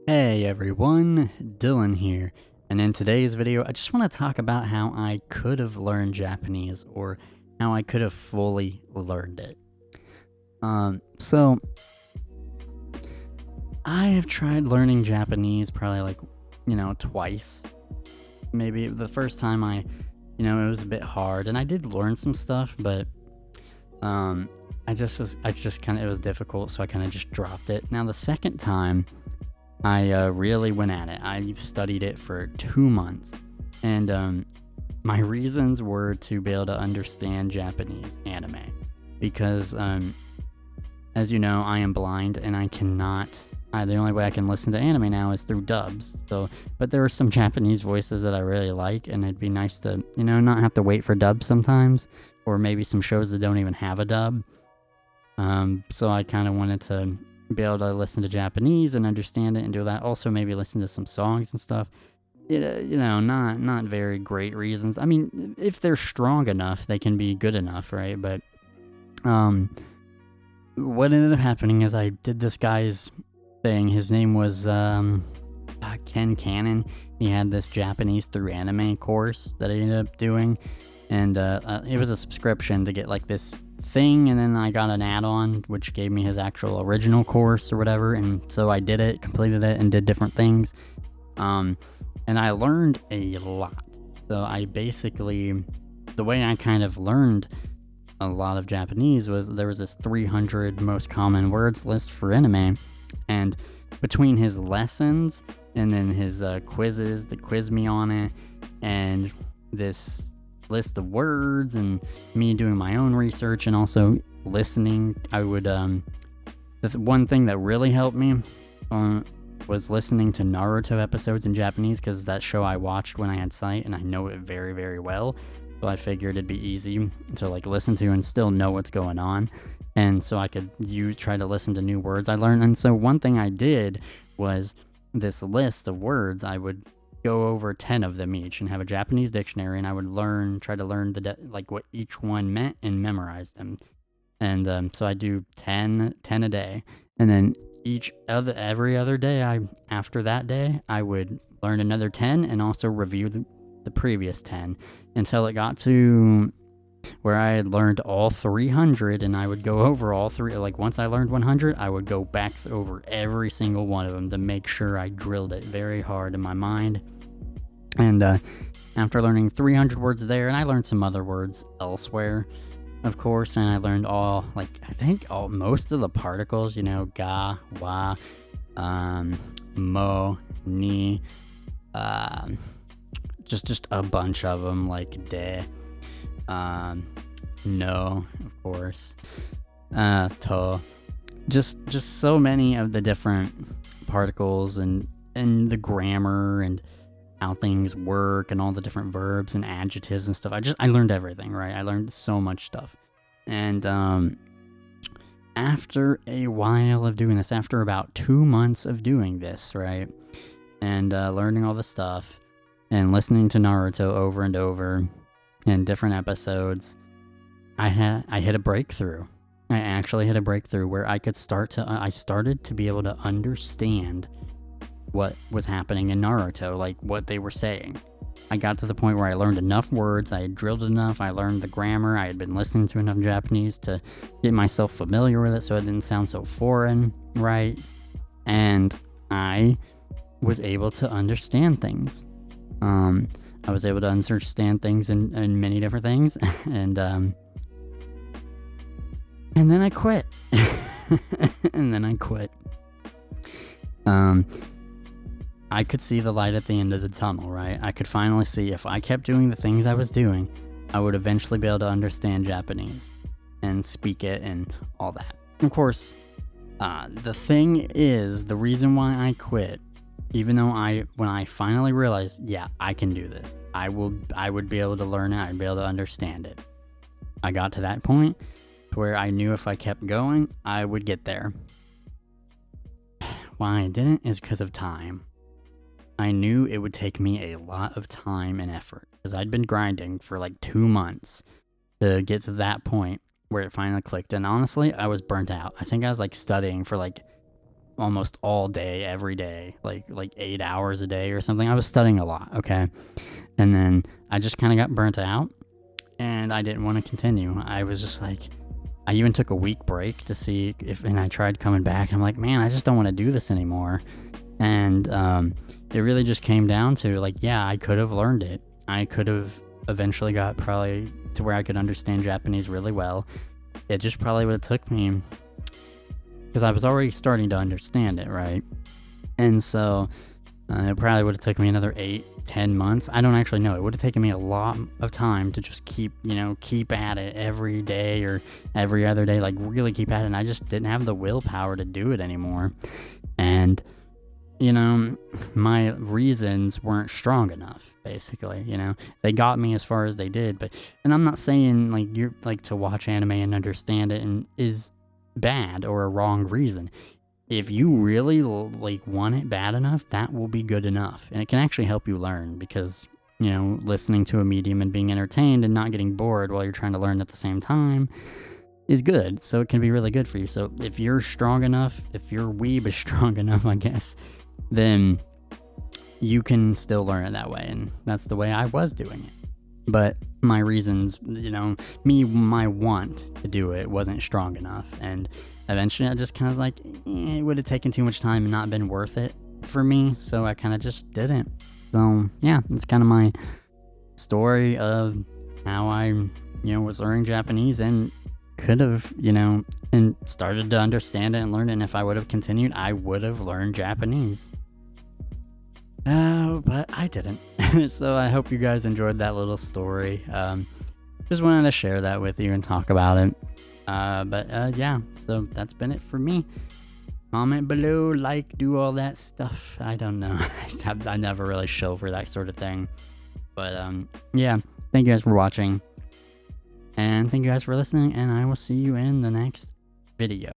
Hey everyone, Dylan here, and in today's video I just want to talk about how I could have learned Japanese or how I could have fully learned it. So I have tried learning Japanese probably twice. Maybe the first time it was a bit hard and I did learn some stuff, but I just kind of, it was difficult, so I kind of just dropped it. Now the second time I really went at it. I studied it for 2 months, and my reasons were to be able to understand Japanese anime, because as you know, I am blind and I cannot. The only way I can listen to anime now is through dubs. So, but there are some Japanese voices that I really like, and it'd be nice to not have to wait for dubs sometimes, or maybe some shows that don't even have a dub. So I kind of wanted to be able to listen to Japanese and understand it and do that. Also, maybe listen to some songs and stuff. Not very great reasons. I mean, if they're strong enough, they can be good enough, right? But what ended up happening is I did this guy's thing. His name was Ken Cannon. He had this Japanese through anime course that I ended up doing, and it was a subscription to get like this thing, and then I got an add-on which gave me his actual original course or whatever, and so I did it, completed it, and did different things, and I learned a lot. So I basically, the way I kind of learned a lot of Japanese was there was this 300 most common words list for anime, and between his lessons and then his quizzes to quiz me on it, and this list of words, and me doing my own research and also listening, I would the one thing that really helped me was listening to Naruto episodes in Japanese, because that show I watched when I had sight and I know it very, very well. So I figured it'd be easy to like listen to and still know what's going on, and so I could try to listen to new words I learned. And so one thing I did was this list of words, I would go over 10 of them each and have a Japanese dictionary, and I would try to learn what each one meant and memorize them. And so I do 10 a day, and then every other day, after that day I would learn another 10 and also review the previous 10 until it got to where I had learned all 300, and I would go over all three. Like once I learned 100, I would go back over every single one of them to make sure I drilled it very hard in my mind. And after learning 300 words there, and I learned some other words elsewhere, of course, and I learned most of the particles, ga, wa, mo, ni, just a bunch of them, like de, no, of course, to, just so many of the different particles, and the grammar and how things work and all the different verbs and adjectives and stuff. I learned everything, right? I learned so much stuff. And after a while of doing this, after about 2 months of doing this, right, and learning all the stuff and listening to Naruto over and over in different episodes, I hit a breakthrough. I actually hit a breakthrough where I started to be able to understand what was happening in Naruto, like what they were saying. I got to the point where I learned enough words, I had drilled enough, I learned the grammar, I had been listening to enough Japanese to get myself familiar with it so it didn't sound so foreign, right? And I was able to understand things. I was able to understand things in many different things, and then I quit. I could see the light at the end of the tunnel, right? I could finally see if I kept doing the things I was doing, I would eventually be able to understand Japanese and speak it and all that. Of course, the thing is, the reason why I quit, even though when I finally realized, yeah, I can do this, I would be able to learn it, I'd be able to understand it. I got to that point where I knew if I kept going, I would get there. Why I didn't is because of time. I knew it would take me a lot of time and effort, because I'd been grinding for like 2 months to get to that point where it finally clicked. And honestly, I was burnt out. I think I was like studying for like almost all day, every day, like 8 hours a day or something. I was studying a lot, okay? And then I just kind of got burnt out and I didn't want to continue. I was just like, I even took a week break to see if, and I tried coming back and I'm like, man, I just don't want to do this anymore. And it really just came down to like, yeah, I could have learned it. I could have eventually got probably to where I could understand Japanese really well. It just probably would have took me, because I was already starting to understand it, right? And so it probably would have taken me another 8-10 months. I don't actually know. It would have taken me a lot of time to just keep at it every day or every other day, like really keep at it. And I just didn't have the willpower to do it anymore. And, my reasons weren't strong enough, basically. They got me as far as they did. And I'm not saying like you're like to watch anime and understand it and is bad or a wrong reason. If you really like want it bad enough, that will be good enough. And it can actually help you learn because, listening to a medium and being entertained and not getting bored while you're trying to learn at the same time is good. So it can be really good for you. So if you're strong enough, if your weeb is strong enough, I guess, then you can still learn it that way. And that's the way I was doing it. But my reasons, my want to do it wasn't strong enough. And eventually I just kind of was like, it would have taken too much time and not been worth it for me. So I kind of just didn't. So yeah, that's kind of my story of how I, was learning Japanese and could have, and started to understand it and learn it. And if I would have continued, I would have learned Japanese. But I didn't. So I hope you guys enjoyed that little story. Just wanted to share that with you and talk about it. Yeah, so that's been it for me. Comment below, like, do all that stuff. I don't know. I never really show for that sort of thing. But yeah, thank you guys for watching. And thank you guys for listening, and I will see you in the next video.